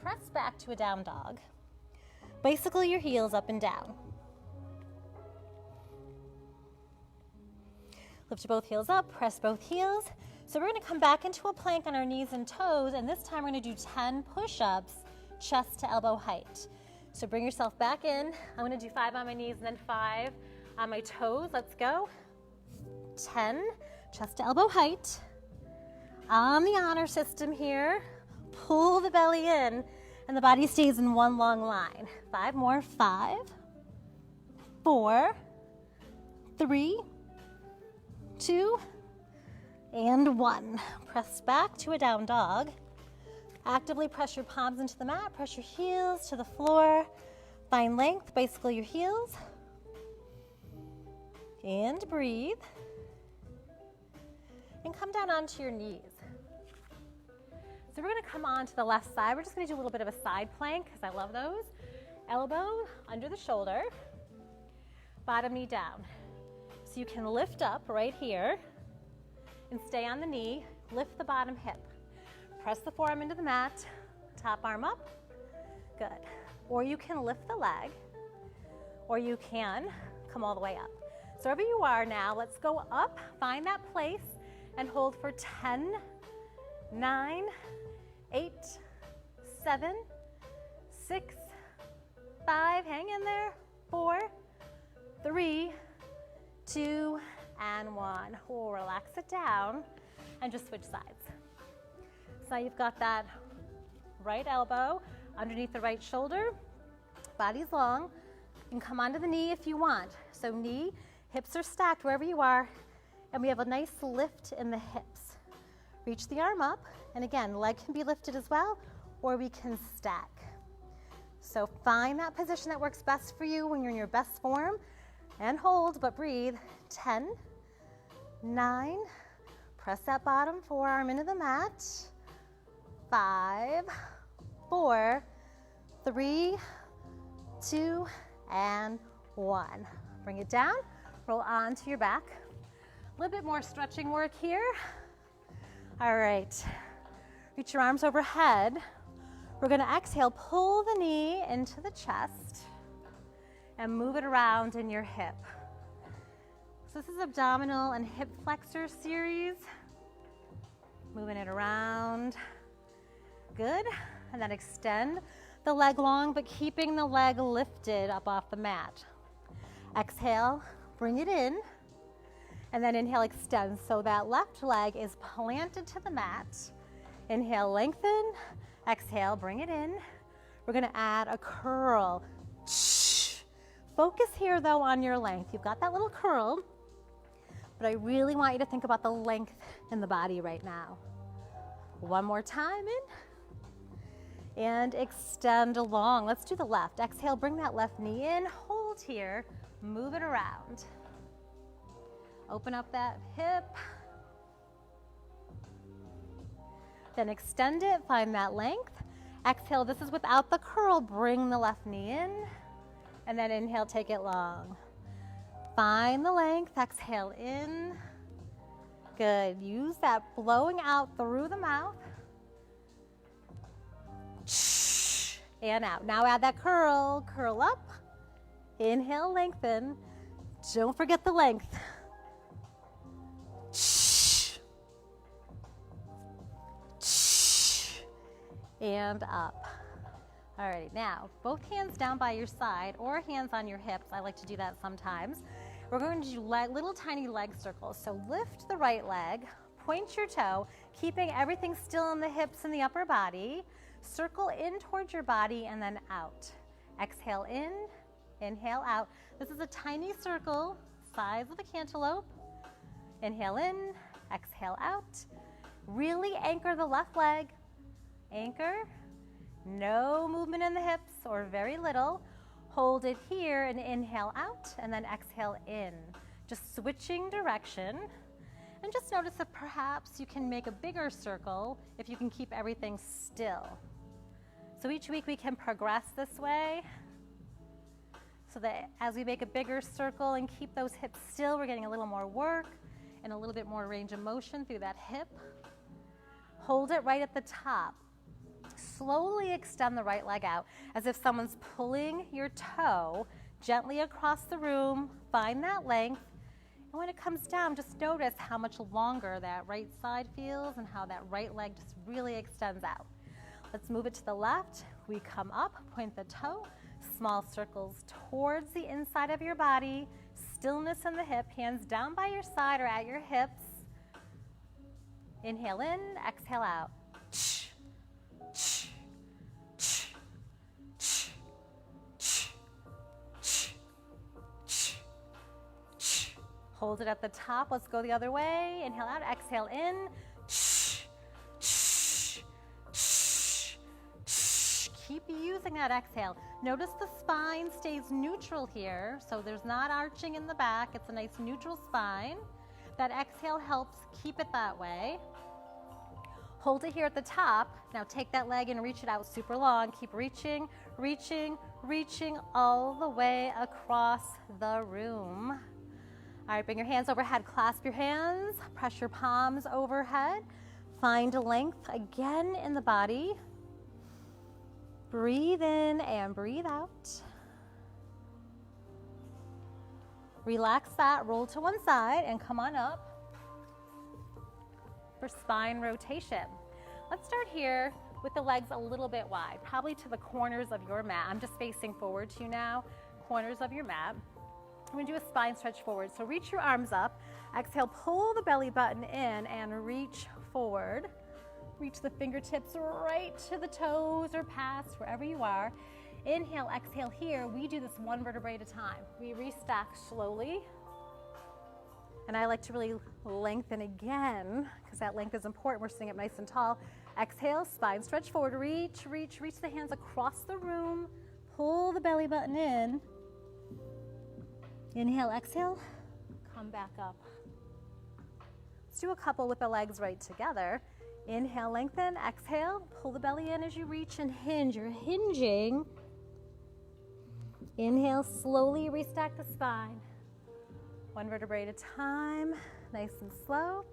S1: Press back to a down dog. Bicycle your heels up and down. Lift both heels up, press both heels. So we're going to come back into a plank on our knees and toes, and this time we're going to do 10 push-ups, chest to elbow height. So bring yourself back in. I'm going to do 5 on my knees and then 5 on my toes. Let's go. 10, chest to elbow height. On the honor system here, pull the belly in, and the body stays in one long line. 5 more. 5, 4, 3, 2, and 1. Press back to a down dog. Actively press your palms into the mat, press your heels to the floor. Find length, bicycle your heels. And breathe. And come down onto your knees. So we're going to come on to the left side. We're just going to do a little bit of a side plank because I love those. Elbow under the shoulder, bottom knee down. So you can lift up right here and stay on the knee. Lift the bottom hip. Press the forearm into the mat, top arm up. Good. Or you can lift the leg, or you can come all the way up. So wherever you are now, let's go up, find that place, and hold for 10, 9, 8, 7, 6, 5, hang in there, 4, 3, 2, and 1. Oh, relax it down and just switch sides. So you've got that right elbow underneath the right shoulder, body's long. You can come onto the knee if you want. So knee, hips are stacked wherever you are, and we have a nice lift in the hips. Reach the arm up, and again, leg can be lifted as well, or we can stack. So find that position that works best for you when you're in your best form, and hold, but breathe. 10, 9, press that bottom forearm into the mat. 5, 4, 3, 2, and 1. Bring it down, roll onto your back. A little bit more stretching work here. All right, reach your arms overhead. We're gonna exhale, pull the knee into the chest, and move it around in your hip. So this is abdominal and hip flexor series. Moving it around. Good. And then extend the leg long, but keeping the leg lifted up off the mat. Exhale, bring it in. And then inhale, extend. So that left leg is planted to the mat. Inhale, lengthen. Exhale, bring it in. We're gonna add a curl. Focus here though on your length. You've got that little curl, but I really want you to think about the length in the body right now. One more time in. And extend long. Let's do the left. Exhale, bring that left knee in, hold here, move it around. Open up that hip. Then extend it, find that length. Exhale, this is without the curl, bring the left knee in. And then inhale, take it long. Find the length, exhale in. Good, use that blowing out through the mouth. And out. Now add that curl, curl up. Inhale, lengthen. Don't forget the length. And up. Alrighty, now both hands down by your side or hands on your hips. I like to do that sometimes. We're going to do little tiny leg circles. So lift the right leg, point your toe, keeping everything still in the hips and the upper body. Circle in towards your body and then out. Exhale in, inhale out. This is a tiny circle, size of a cantaloupe. Inhale in, exhale out. Really anchor the left leg. Anchor. No movement in the hips or very little. Hold it here and inhale out and then exhale in. Just switching direction. And just notice if perhaps you can make a bigger circle if you can keep everything still. So each week we can progress this way so that as we make a bigger circle and keep those hips still, we're getting a little more work and a little bit more range of motion through that hip. Hold it right at the top. Slowly extend the right leg out as if someone's pulling your toe gently across the room. Find that length. And when it comes down, just notice how much longer that right side feels and how that right leg just really extends out. Let's move it to the left. We come up, point the toe, small circles towards the inside of your body, stillness in the hip, hands down by your side or at your hips. Inhale in, exhale out. Hold it at the top. Let's go the other way. Inhale out, exhale in. Keep using that exhale. Notice the spine stays neutral here, so there's not arching in the back. It's a nice neutral spine. That exhale helps keep it that way. Hold it here at the top. Now take that leg and reach it out super long. Keep reaching, reaching, reaching all the way across the room. All right, bring your hands overhead, clasp your hands, press your palms overhead. Find length again in the body. Breathe in and breathe out. Relax that, roll to one side and come on up for spine rotation. Let's start here with the legs a little bit wide, probably to the corners of your mat. I'm just facing forward to you now, corners of your mat. I'm gonna do a spine stretch forward. So reach your arms up. Exhale, pull the belly button in and reach forward. Reach the fingertips right to the toes or past, wherever you are. Inhale, exhale here. We do this one vertebrae at a time. We restack slowly. And I like to really lengthen again, because that length is important. We're sitting up nice and tall. Exhale, spine stretch forward. Reach, reach, reach the hands across the room. Pull the belly button in. Inhale, exhale, come back up. Let's do a couple with the legs right together. Inhale, lengthen, exhale, pull the belly in as you reach and hinge. You're hinging. Inhale, slowly restack the spine. One vertebrae at a time, nice and slow.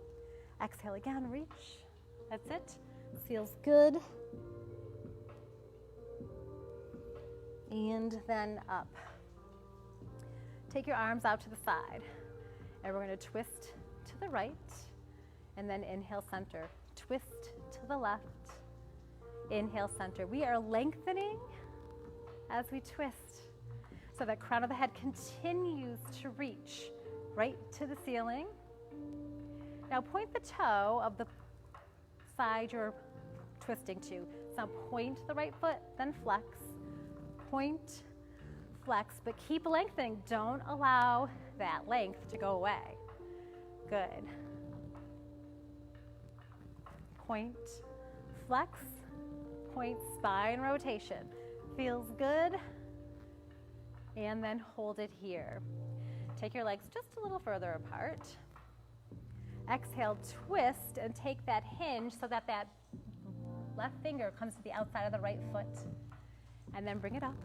S1: Exhale again, reach. That's it. Feels good. And then up. Take your arms out to the side, and we're going to twist to the right, and then inhale center. Twist to the left, inhale center. We are lengthening as we twist, so that crown of the head continues to reach right to the ceiling. Now point the toe of the side you're twisting to. So point the right foot, then flex. Point, flex, but keep lengthening. Don't allow that length to go away. Good. Point, flex, point, spine rotation. Feels good. And then hold it here. Take your legs just a little further apart. Exhale, twist, and take that hinge so that that left finger comes to the outside of the right foot. And then bring it up.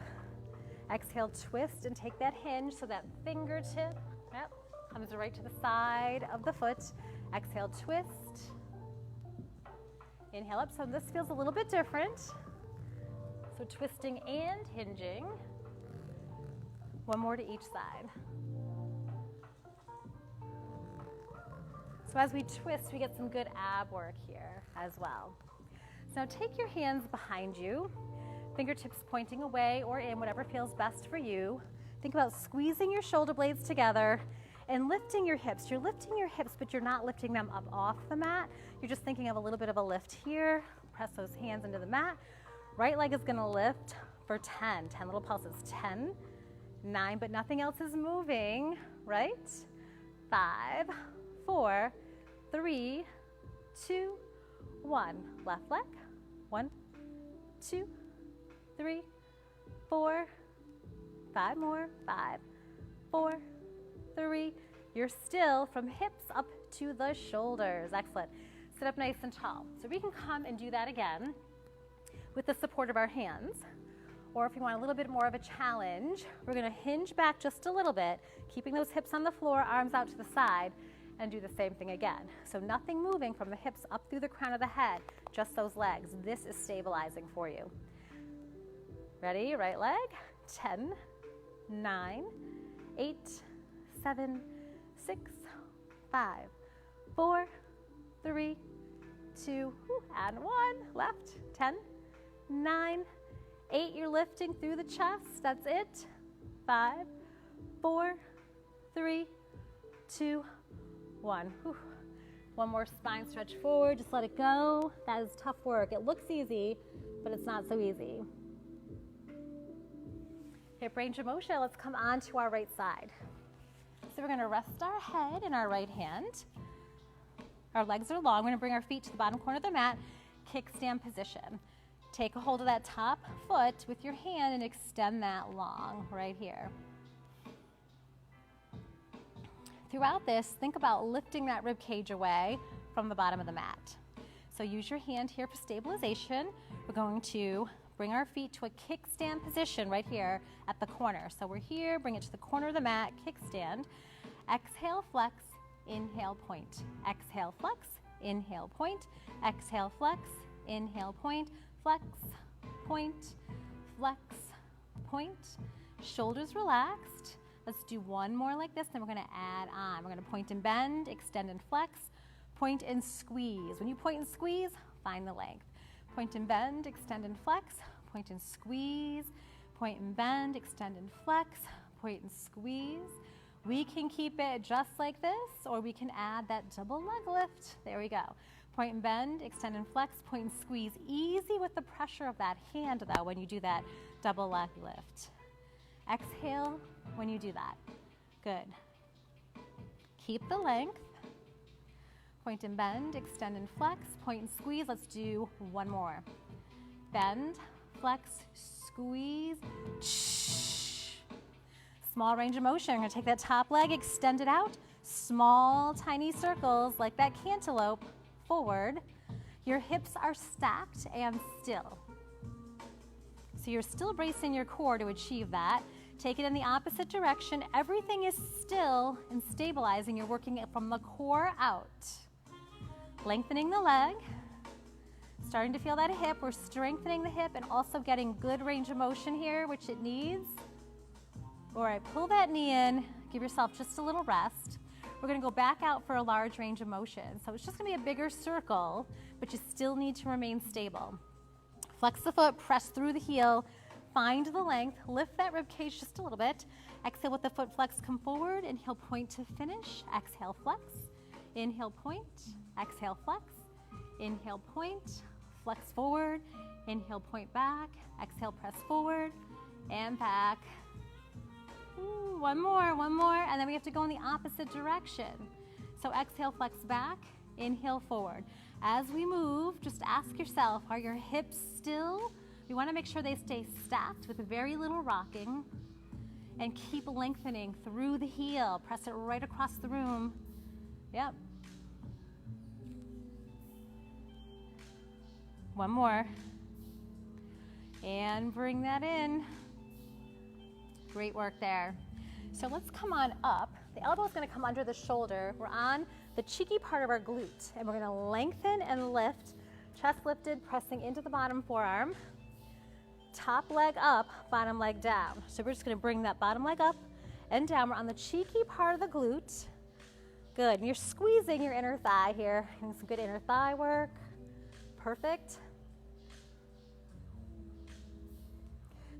S1: Exhale, twist, and take that hinge so that fingertip comes right to the side of the foot. Exhale, twist. Inhale up. So this feels a little bit different. So twisting and hinging. One more to each side. So as we twist, we get some good ab work here as well. So now take your hands behind you, fingertips pointing away or in, whatever feels best for you. Think about squeezing your shoulder blades together and lifting your hips. You're lifting your hips, but you're not lifting them up off the mat. You're just thinking of a little bit of a lift here. Press those hands into the mat. Right leg is gonna lift for 10 little pulses. 10, 9, but nothing else is moving, right? 5, 4, 3, 2, 1. Left leg. 1, 2, 3, 4, 5 more. 5, 4, 3. You're still from hips up to the shoulders. Excellent. Sit up nice and tall. So we can come and do that again with the support of our hands. Or if you want a little bit more of a challenge, we're going to hinge back just a little bit, keeping those hips on the floor, arms out to the side, and do the same thing again. So nothing moving from the hips up through the crown of the head, just those legs. This is stabilizing for you. Ready? Right leg. 10, 9, 8, 7, 6, 5, 4, 3, 2, and 1. Left. 10, 9, 8. You're lifting through the chest. That's it. 5, 4, 3, 2, 1. Whew. One more spine stretch forward. Just let it go. That is tough work. It looks easy, but it's not so easy. Hip range of motion. Let's come on to our right side. So we're going to rest our head in our right hand. Our legs are long. We're going to bring our feet to the bottom corner of the mat. Kickstand position. Take a hold of that top foot with your hand and extend that long right here. Throughout this, think about lifting that rib cage away from the bottom of the mat. So use your hand here for stabilization. We're going to bring our feet to a kickstand position right here at the corner. So we're here, bring it to the corner of the mat, kickstand. Exhale, flex, inhale, point. Exhale, flex, inhale, point. Exhale, flex, inhale, point. Flex, point, flex, point. Shoulders relaxed. Let's do one more like this, then we're going to add on. We're going to point and bend, extend and flex, point and squeeze. When you point and squeeze, find the length. Point and bend, extend and flex, point and squeeze, point and bend, extend and flex, point and squeeze. We can keep it just like this, or we can add that double leg lift. There we go. Point and bend, extend and flex, point and squeeze. Easy with the pressure of that hand, though, when you do that double leg lift. Exhale when you do that. Good. Keep the length. Point and bend, extend and flex, point and squeeze. Let's do one more. Bend, flex, squeeze. Small range of motion. We're going to take that top leg, extend it out. Small, tiny circles like that cantaloupe forward. Your hips are stacked and still. So you're still bracing your core to achieve that. Take it in the opposite direction. Everything is still and stabilizing. You're working it from the core out. Lengthening the leg. Starting to feel that hip. We're strengthening the hip and also getting good range of motion here, which it needs. All right, pull that knee in, Give yourself just a little rest. We're gonna go back out for a large range of motion. So it's just gonna be a bigger circle, but you still need to remain stable. Flex the foot, press through the heel, find the length, lift that rib cage just a little bit. Exhale with the foot flex, come forward. Inhale, point to finish. Exhale, flex. Inhale, point. Exhale, flex. Inhale, point. Flex forward. Inhale, point back. Exhale, press forward and back. Ooh, one more, and then we have to go in the opposite direction. So exhale, flex back. Inhale, forward. As we move, just ask yourself, are your hips still? We want to make sure they stay stacked with very little rocking, and keep lengthening through the heel. Press it right across the room. Yep. One more. And bring that in. Great work there. So let's come on up. The elbow is going to come under the shoulder. We're on the cheeky part of our glute, and we're going to lengthen and lift. Chest lifted, pressing into the bottom forearm. Top leg up, bottom leg down. So we're just going to bring that bottom leg up and down. We're on the cheeky part of the glute. Good. And you're squeezing your inner thigh here. Doing some good inner thigh work. Perfect.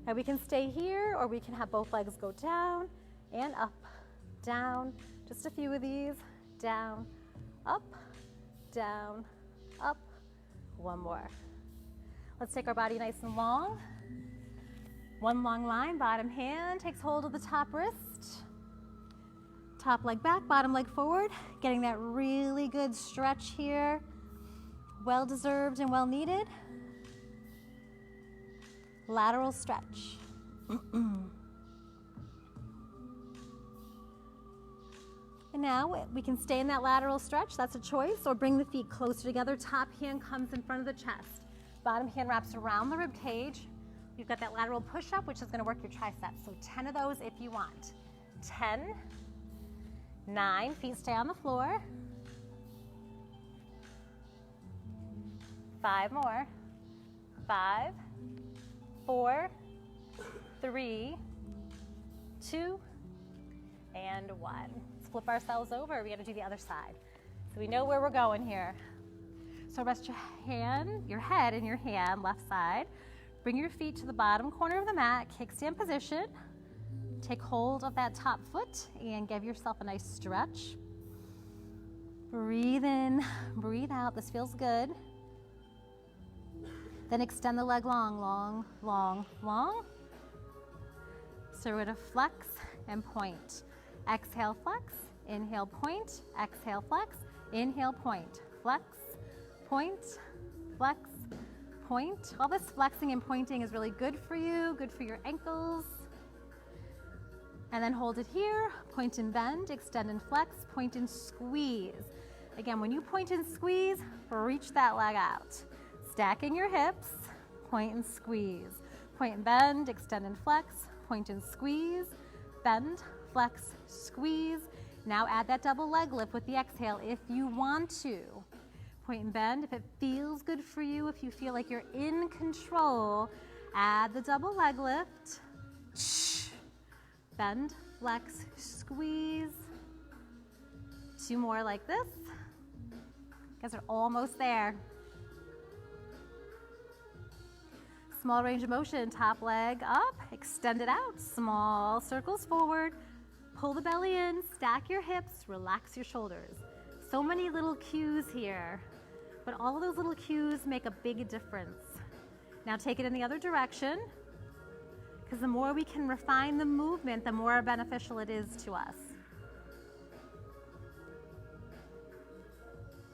S1: Now we can stay here, or we can have both legs go down and up, down. Just a few of these. Down, up, down, up. One more. Let's take our body nice and long. One long line, bottom hand takes hold of the top wrist. Top leg back, bottom leg forward. Getting that really good stretch here. Well deserved and well needed. Lateral stretch. And now we can stay in that lateral stretch, that's a choice, or bring the feet closer together. Top hand comes in front of the chest. Bottom hand wraps around the rib cage. You've got that lateral push-up, which is going to work your triceps. So 10 of those if you want. 10, 9, feet stay on the floor. 5 more. 5, 4, 3, 2, and 1. Let's flip ourselves over. We got to do the other side. So we know where we're going here. So rest your head in your hand, left side. Bring your feet to the bottom corner of the mat, kickstand position. Take hold of that top foot and give yourself a nice stretch. Breathe in, breathe out. This feels good. Then extend the leg long, long, long, long. So we're going to flex and point. Exhale, flex. Inhale, point. Exhale, flex. Inhale, point. Flex, point, flex, point. All this flexing and pointing is really good for you, good for your ankles. And then hold it here. Point and bend, extend and flex, point and squeeze. Again, when you point and squeeze, reach that leg out. Stacking your hips, point and squeeze. Point and bend, extend and flex, point and squeeze, bend, flex, squeeze. Now add that double leg lift with the exhale if you want to. Point and bend if it feels good for you, if you feel like you're in control, add the double leg lift. Bend, flex, squeeze. 2 more like this. You guys are almost there. Small range of motion, top leg up, extend it out, small circles forward, pull the belly in, stack your hips, relax your shoulders. So many little cues here, but all of those little cues make a big difference. Now take it in the other direction, because the more we can refine the movement, the more beneficial it is to us.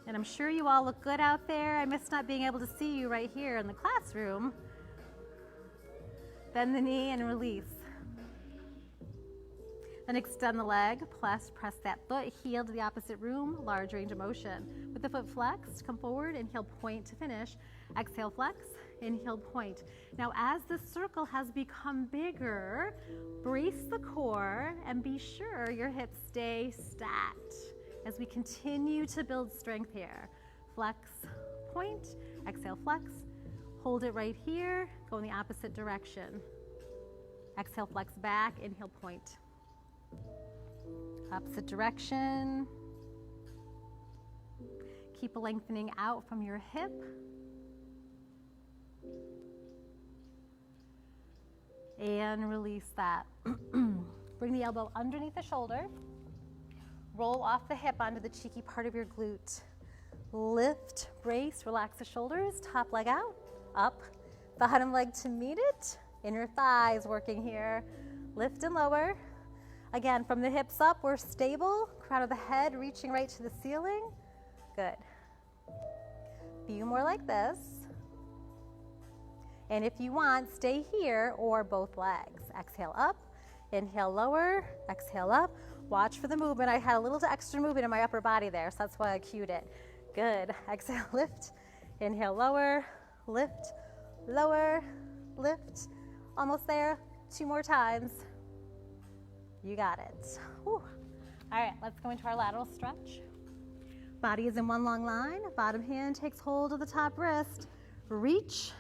S1: And I'm sure you all look good out there. I miss not being able to see you right here in the classroom. Bend the knee and release. Then extend the leg, press that foot, heel to the opposite room, large range of motion. With the foot flexed, come forward, inhale, point to finish. Exhale, flex, inhale, point. Now as the circle has become bigger, brace the core and be sure your hips stay stacked as we continue to build strength here. Flex, point, exhale, flex. Hold it right here, go in the opposite direction. Exhale, flex back, inhale, point. Opposite direction. Keep lengthening out from your hip. And release that. Bring the elbow underneath the shoulder. Roll off the hip onto the cheeky part of your glute. Lift, brace, relax the shoulders, top leg out, up, bottom leg to meet it. Inner thighs working here. Lift and lower. Again, from the hips up, we're stable. Crown of the head reaching right to the ceiling. Good. Few more like this. And if you want, stay here or both legs. Exhale up, inhale lower, exhale up. Watch for the movement. I had a little extra movement in my upper body there, so that's why I cued it. Good. Exhale, lift, inhale lower, lift, lower, lift. Almost there. 2 more times. You got it. Whew. All right, let's go into our lateral stretch. Body is in one long line. Bottom hand takes hold of the top wrist. Reach.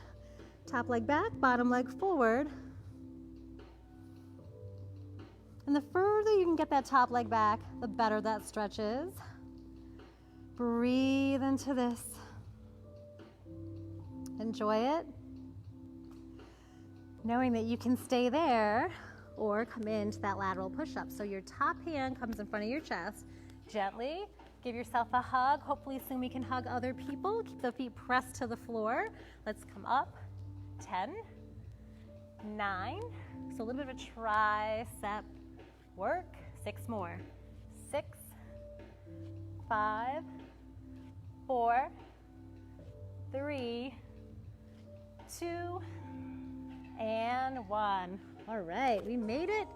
S1: Top leg back, bottom leg forward. And the further you can get that top leg back, the better that stretch is. Breathe into this. Enjoy it. Knowing that you can stay there or come into that lateral push-up. So your top hand comes in front of your chest. Gently give yourself a hug. Hopefully soon we can hug other people. Keep the feet pressed to the floor. Let's come up. 10, 9, so a little bit of a tricep work. 6 more. 6, 5, 4, 3, 2, and 1. All right, we made it.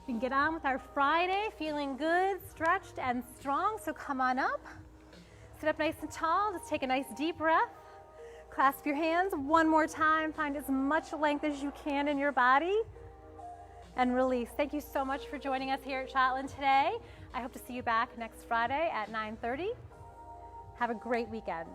S1: We can get on with our Friday, feeling good, stretched, and strong. So come on up. Sit up nice and tall. Just take a nice deep breath. Clasp your hands one more time. Find as much length as you can in your body. And release. Thank you so much for joining us here at Schottland today. I hope to see you back next Friday at 9:30. Have a great weekend.